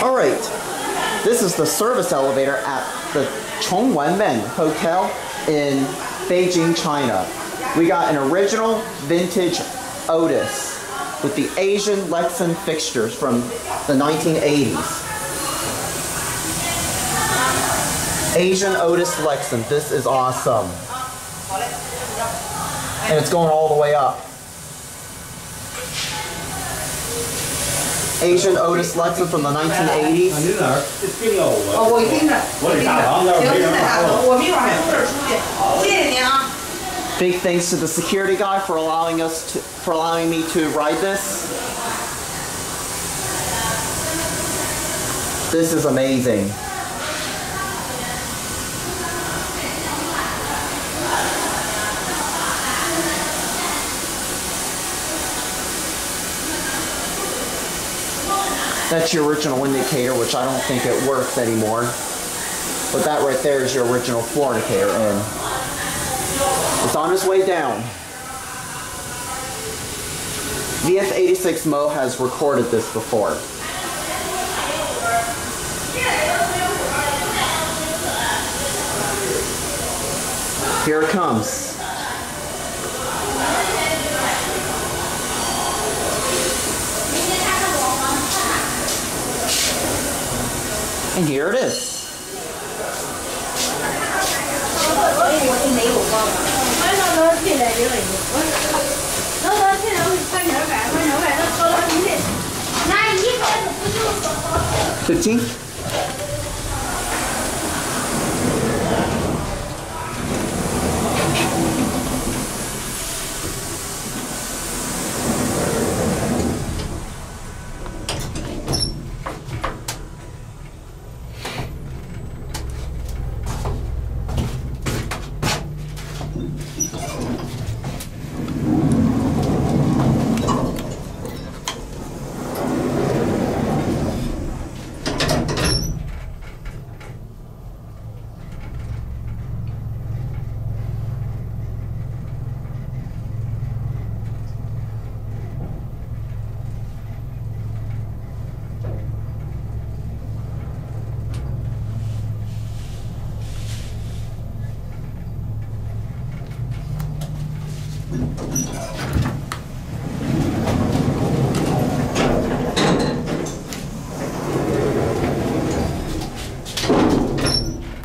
Alright, this is the service elevator at the Chongwenmen Hotel in Beijing, China. We got an original vintage Otis with the Asian Lexan fixtures from the 1980s. Asian Otis Lexan, this is awesome. And it's going all the way up. Asian Otis Lexan from the 1980s. Big thanks to the security guy for allowing me to ride this. This is amazing. That's your original indicator, which I don't think it works anymore. But that right there is your original floor indicator, and it's on its way down. VF86 Mo has recorded this before. Here it comes. And here it is. $15?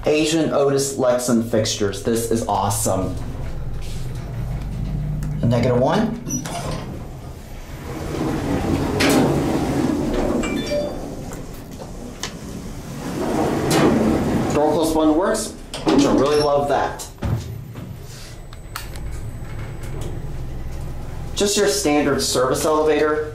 Asian Otis Lexan fixtures. This is awesome. A -1. Door close button works, which I really love that. Just your standard service elevator.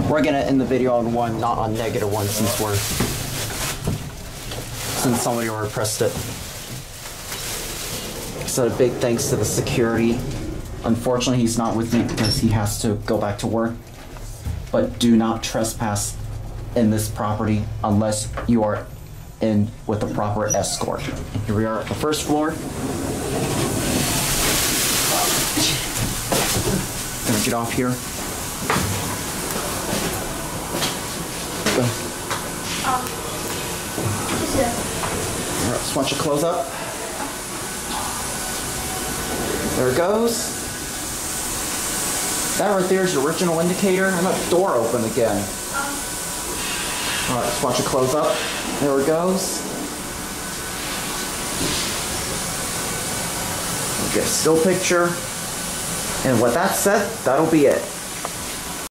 We're gonna end the video on 1, not on -1, since somebody repressed it. So a big thanks to the security. Unfortunately, he's not with me because he has to go back to work. But do not trespass in this property unless you are in with the proper escort. Here we are at the first floor. Gonna get off here. Go. Alright, just want you to close up. There it goes. That right there is your original indicator. And that door open again. Alright, just watch it close up. There it goes. Get a still picture. And with that said, that'll be it.